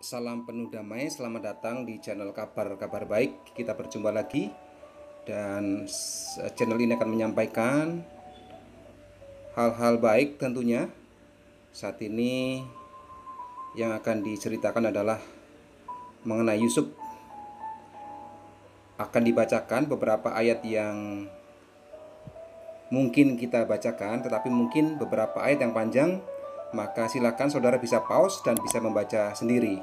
Salam penuh damai, selamat datang di channel Kabar Baik. Kita berjumpa lagi dan channel ini akan menyampaikan hal-hal baik tentunya. Saat ini yang akan diceritakan adalah mengenai Yusuf. Akan dibacakan beberapa ayat yang mungkin kita bacakan, tetapi mungkin beberapa ayat yang panjang. Maka silakan saudara bisa pause dan bisa membaca sendiri.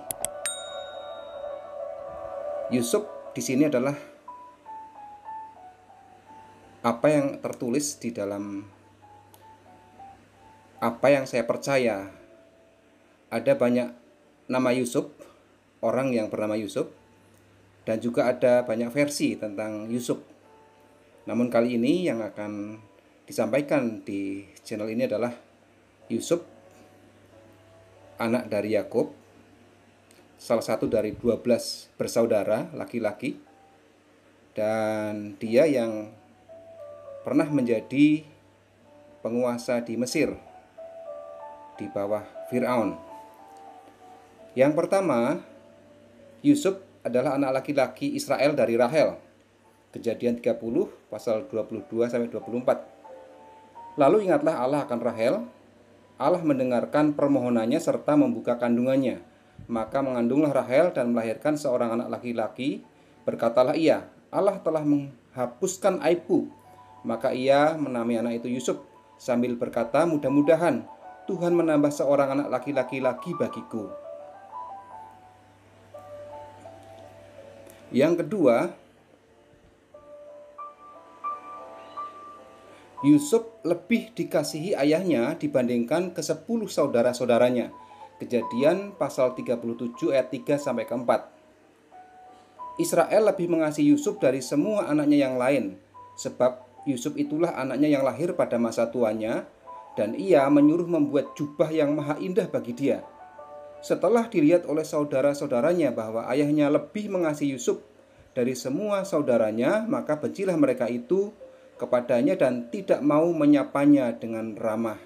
Yusuf di sini adalah apa yang tertulis di dalam apa yang saya percaya. Ada banyak nama Yusuf, orang yang bernama Yusuf, dan juga ada banyak versi tentang Yusuf. Namun kali ini yang akan disampaikan di channel ini adalah Yusuf, anak dari Yakub, salah satu dari 12 bersaudara laki-laki, dan dia yang pernah menjadi penguasa di Mesir di bawah Firaun. Yang pertama, Yusuf adalah anak laki-laki Israel dari Rahel. Kejadian 30 pasal 22 sampai 24. Lalu ingatlah Allah akan Rahel. Allah mendengarkan permohonannya serta membuka kandungannya. Maka mengandunglah Rahel dan melahirkan seorang anak laki-laki. Berkatalah ia, Allah telah menghapuskan aibku. Maka ia menamai anak itu Yusuf sambil berkata, mudah-mudahan Tuhan menambah seorang anak laki-laki lagi bagiku. Yang kedua, Yusuf lebih dikasihi ayahnya dibandingkan ke-10 saudara-saudaranya. Kejadian pasal 37 ayat 3 sampai 4. Israel lebih mengasihi Yusuf dari semua anaknya yang lain, sebab Yusuf itulah anaknya yang lahir pada masa tuanya, dan ia menyuruh membuat jubah yang maha indah bagi dia. Setelah dilihat oleh saudara-saudaranya bahwa ayahnya lebih mengasihi Yusuf dari semua saudaranya, maka bencilah mereka itu kepadanya dan tidak mau menyapanya dengan ramah.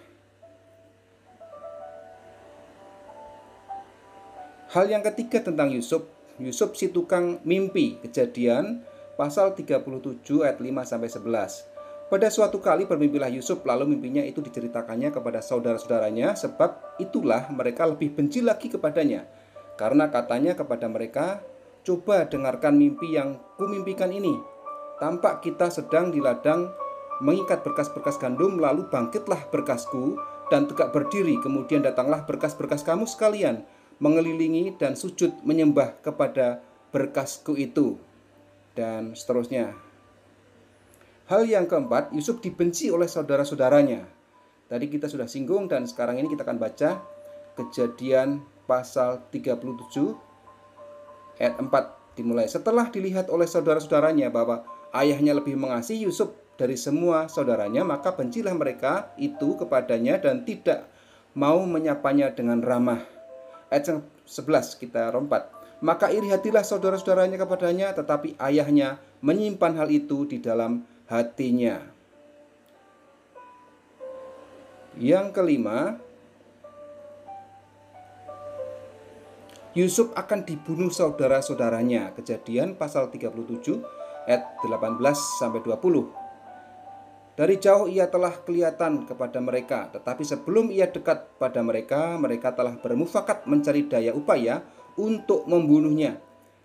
Hal yang ketiga tentang Yusuf, Yusuf si tukang mimpi. Kejadian pasal 37 ayat 5 sampai 11. Pada suatu kali bermimpilah Yusuf, lalu mimpinya itu diceritakannya kepada saudara-saudaranya, sebab itulah mereka lebih benci lagi kepadanya. Karena katanya kepada mereka, coba dengarkan mimpi yang kumimpikan ini. Tampak kita sedang di ladang mengikat berkas-berkas gandum, lalu bangkitlah berkasku dan tegak berdiri. Kemudian datanglah berkas-berkas kamu sekalian, mengelilingi dan sujud menyembah kepada berkasku itu. Dan seterusnya. Hal yang keempat, Yusuf dibenci oleh saudara-saudaranya. Tadi kita sudah singgung dan sekarang ini kita akan baca Kejadian pasal 37 ayat 4 dimulai. Setelah dilihat oleh saudara-saudaranya bahwa ayahnya lebih mengasihi Yusuf dari semua saudaranya, maka bencilah mereka itu kepadanya dan tidak mau menyapanya dengan ramah. Ayat 11 kita rompat. Maka iri hatilah saudara-saudaranya kepadanya, tetapi ayahnya menyimpan hal itu di dalam hatinya. Yang kelima, Yusuf akan dibunuh saudara-saudaranya. Kejadian pasal 37 ayat 18 sampai 20. Dari jauh ia telah kelihatan kepada mereka, tetapi sebelum ia dekat pada mereka, mereka telah bermufakat mencari daya upaya untuk membunuhnya.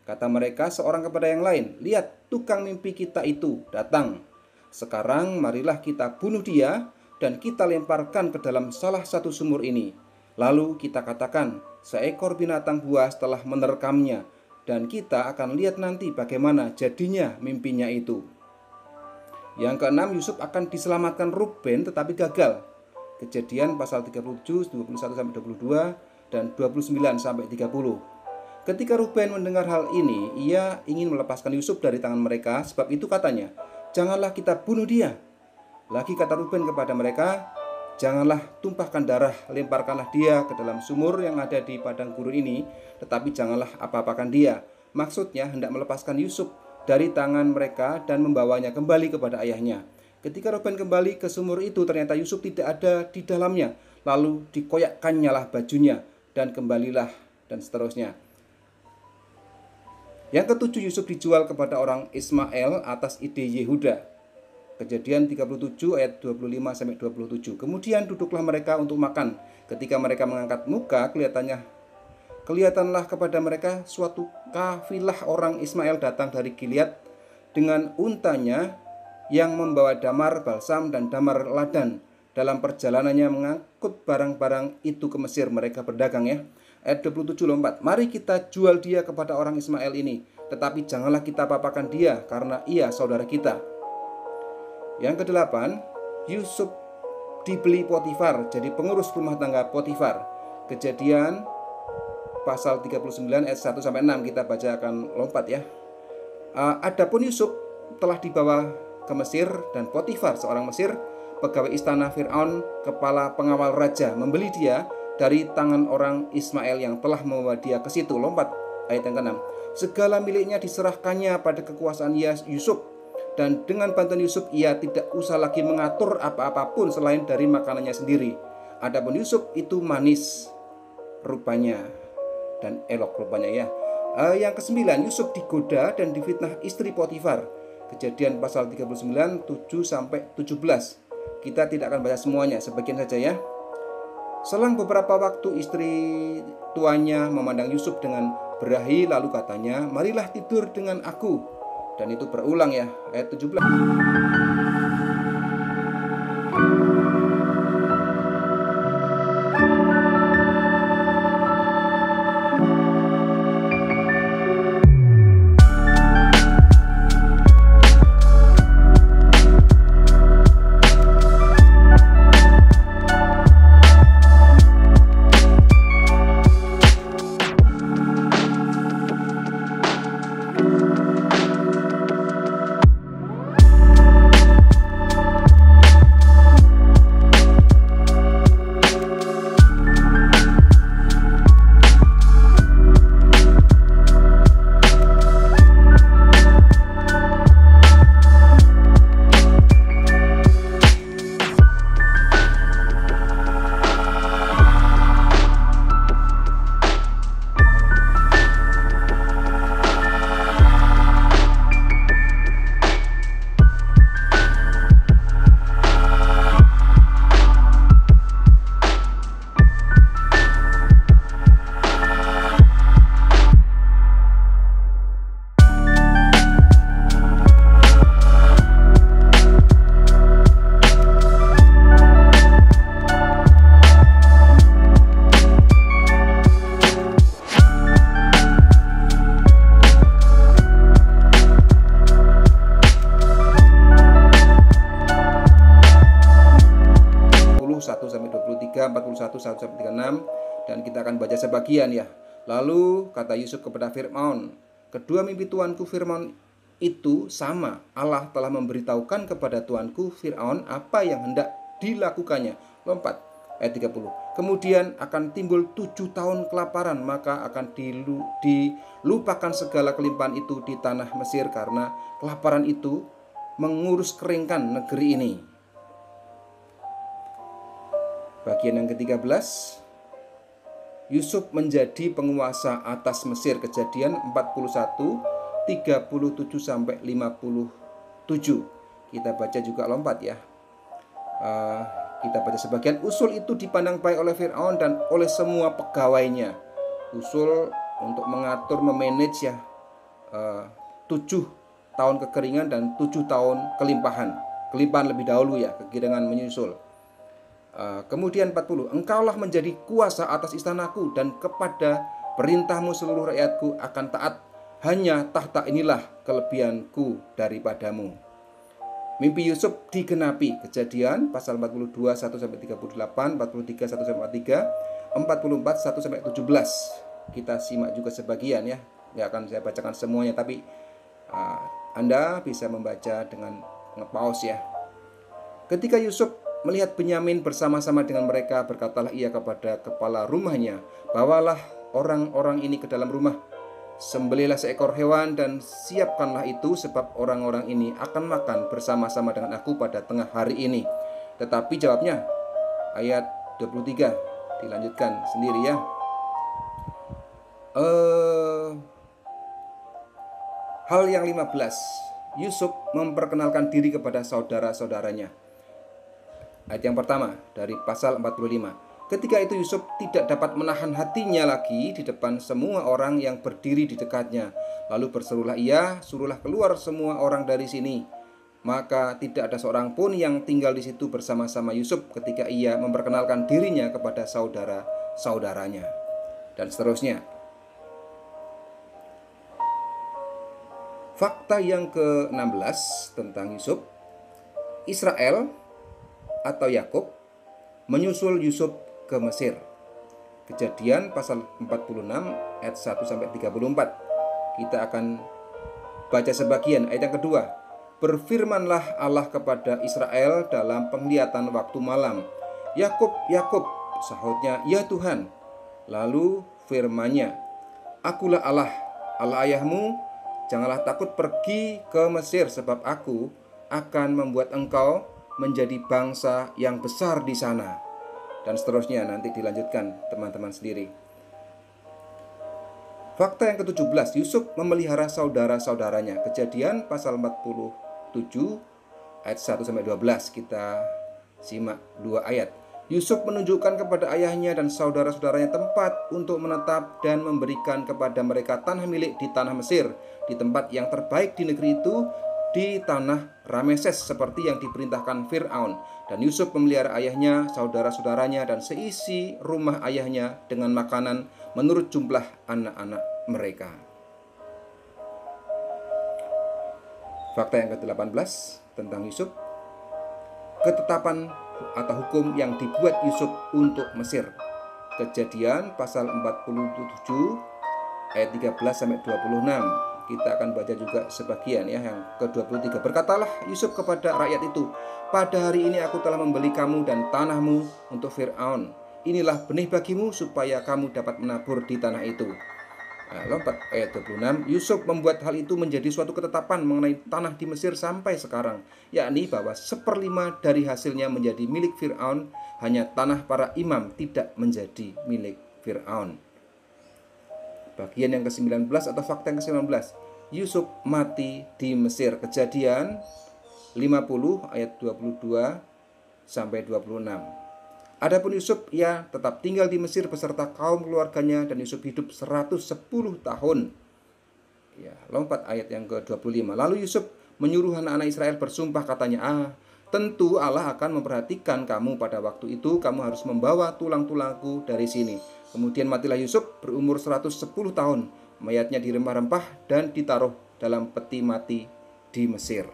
Kata mereka seorang kepada yang lain, lihat tukang mimpi kita itu datang. Sekarang marilah kita bunuh dia dan kita lemparkan ke dalam salah satu sumur ini. Lalu kita katakan, seekor binatang buas telah menerkamnya, dan kita akan lihat nanti bagaimana jadinya mimpinya itu. Yang keenam, Yusuf akan diselamatkan Ruben tetapi gagal. Kejadian pasal 37, 21 sampai 22 dan 29 sampai 30. Ketika Ruben mendengar hal ini, ia ingin melepaskan Yusuf dari tangan mereka, sebab itu katanya, janganlah kita bunuh dia. Lagi kata Ruben kepada mereka, janganlah tumpahkan darah, lemparkanlah dia ke dalam sumur yang ada di padang gurun ini, tetapi janganlah apa-apakan dia. Maksudnya hendak melepaskan Yusuf dari tangan mereka dan membawanya kembali kepada ayahnya. Ketika Ruben kembali ke sumur itu, ternyata Yusuf tidak ada di dalamnya. Lalu dikoyakkannyalah bajunya dan kembalilah dan seterusnya. Yang ketujuh, Yusuf dijual kepada orang Ismail atas ide Yehuda. Kejadian 37 ayat 25 sampai 27. Kemudian duduklah mereka untuk makan. Ketika mereka mengangkat muka, kelihatanlah kepada mereka suatu kafilah orang Ismail datang dari Gilead dengan untanya yang membawa damar, balsam, dan damar ladan. Dalam perjalanannya mengangkut barang-barang itu ke Mesir. Mereka berdagang ya. Ayat 27 lompat. Mari kita jual dia kepada orang Ismail ini, tetapi janganlah kita papakan dia, karena ia saudara kita. Yang kedelapan, Yusuf dibeli Potifar, jadi pengurus rumah tangga Potifar. Kejadian pasal 39 ayat 1 sampai 6, kita baca akan lompat ya. Adapun Yusuf telah dibawa ke Mesir, dan Potifar seorang Mesir, pegawai istana Fir'aun, kepala pengawal raja, membeli dia dari tangan orang Ismail yang telah membawa dia ke situ. Lompat ayat yang ke-6. Segala miliknya diserahkannya pada kekuasaan Yusuf, dan dengan bantuan Yusuf ia tidak usah lagi mengatur apa-apapun selain dari makanannya sendiri. Adapun Yusuf itu manis rupanya dan elok rupanya ya. Yang ke-9, Yusuf digoda dan difitnah istri Potifar. Kejadian pasal 39 7 sampai 17. Kita tidak akan baca semuanya, sebagian saja ya. Selang beberapa waktu istri tuanya memandang Yusuf dengan berahi, lalu katanya, "Marilah tidur dengan aku." Dan itu berulang ya, ayat 17. sampai 23, 41 1 sampai 36, dan kita akan baca sebagian ya. Lalu kata Yusuf kepada Fir'aun, "Kedua mimpi tuanku Fir'aun itu sama. Allah telah memberitahukan kepada tuanku Fir'aun apa yang hendak dilakukannya." Lompat ayat 30. "Kemudian akan timbul 7 tahun kelaparan, maka akan dilupakan segala kelimpahan itu di tanah Mesir, karena kelaparan itu mengurus keringkan negeri ini." Bagian yang ke-13, Yusuf menjadi penguasa atas Mesir. Kejadian 41 37 sampai 57. Kita baca juga lompat ya. Kita baca sebagian. "Usul itu dipandang baik oleh Fir'aun dan oleh semua pegawainya." Usul untuk mengatur, memanage ya, 7 tahun kekeringan dan 7 tahun kelimpahan. Kelimpahan lebih dahulu ya, kekeringan menyusul. Kemudian 40, "Engkaulah menjadi kuasa atas istanaku, dan kepada perintahmu seluruh rakyatku akan taat. Hanya tahta inilah kelebihanku daripadamu." Mimpi Yusuf digenapi. Kejadian pasal 42 1 sampai 38, 43 1 sampai 3, 44 1 sampai 17. Kita simak juga sebagian ya. Nggak akan saya bacakan semuanya, tapi Anda bisa membaca dengan nge-pause ya. "Ketika Yusuf melihat Benyamin bersama-sama dengan mereka, berkatalah ia kepada kepala rumahnya, 'Bawalah orang-orang ini ke dalam rumah, sembelihlah seekor hewan dan siapkanlah itu, sebab orang-orang ini akan makan bersama-sama dengan aku pada tengah hari ini.' Tetapi jawabnya," ayat 23, dilanjutkan sendiri ya. Hal yang 15, Yusuf memperkenalkan diri kepada saudara-saudaranya. Ayat yang pertama dari pasal 45. Ketika itu Yusuf tidak dapat menahan hatinya lagi di depan semua orang yang berdiri di dekatnya. Lalu berserulah ia, suruhlah keluar semua orang dari sini. Maka tidak ada seorang pun yang tinggal di situ bersama-sama Yusuf ketika ia memperkenalkan dirinya kepada saudara-saudaranya. Dan seterusnya. Fakta yang ke-16 tentang Yusuf. Israel atau Yakub menyusul Yusuf ke Mesir. Kejadian pasal 46 ayat 1 sampai 34. Kita akan baca sebagian. Ayat yang kedua. Berfirmanlah Allah kepada Israel dalam penglihatan waktu malam. Yakub, Yakub, sahutnya, ya Tuhan. Lalu firman-Nya, Akulah Allah, Allah ayahmu. Janganlah takut pergi ke Mesir, sebab aku akan membuat engkau menjadi bangsa yang besar di sana. Dan seterusnya nanti dilanjutkan teman-teman sendiri. Fakta yang ke-17, Yusuf memelihara saudara-saudaranya. Kejadian pasal 47 ayat 1 sampai 12. Kita simak 2 ayat. Yusuf menunjukkan kepada ayahnya dan saudara-saudaranya tempat untuk menetap dan memberikan kepada mereka tanah milik di tanah Mesir, di tempat yang terbaik di negeri itu, di tanah Rameses seperti yang diperintahkan Fir'aun. Dan Yusuf memelihara ayahnya, saudara-saudaranya, dan seisi rumah ayahnya dengan makanan menurut jumlah anak-anak mereka. Fakta yang ke-18 tentang Yusuf. Ketetapan atau hukum yang dibuat Yusuf untuk Mesir. Kejadian pasal 47 ayat 13 sampai 26. Kita akan baca juga sebagian ya, yang ke-23. Berkatalah Yusuf kepada rakyat itu, pada hari ini aku telah membeli kamu dan tanahmu untuk Fir'aun. Inilah benih bagimu supaya kamu dapat menabur di tanah itu. Lompat ayat 26. Yusuf membuat hal itu menjadi suatu ketetapan mengenai tanah di Mesir sampai sekarang, yakni bahwa 1/5 dari hasilnya menjadi milik Fir'aun, hanya tanah para imam tidak menjadi milik Fir'aun. Bagian yang ke-19 atau fakta yang ke-19, Yusuf mati di Mesir. Kejadian 50 ayat 22 sampai 26. Adapun Yusuf, ia tetap tinggal di Mesir beserta kaum keluarganya, dan Yusuf hidup 110 tahun. Ya, lompat ayat yang ke-25. Lalu Yusuf menyuruh anak-anak Israel bersumpah, katanya, tentu Allah akan memperhatikan kamu pada waktu itu, kamu harus membawa tulang-tulangku dari sini. Kemudian matilah Yusuf berumur 110 tahun. Mayatnya dirempah-rempah dan ditaruh dalam peti mati di Mesir.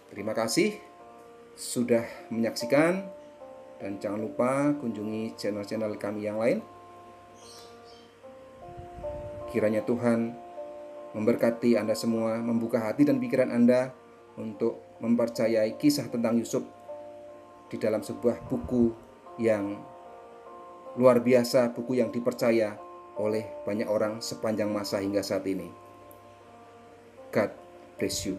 Terima kasih sudah menyaksikan, dan jangan lupa kunjungi channel-channel kami yang lain. Kiranya Tuhan memberkati Anda semua, membuka hati dan pikiran Anda untuk mempercayai kisah tentang Yusuf di dalam sebuah buku yang luar biasa, buku yang dipercaya oleh banyak orang sepanjang masa hingga saat ini. God bless you.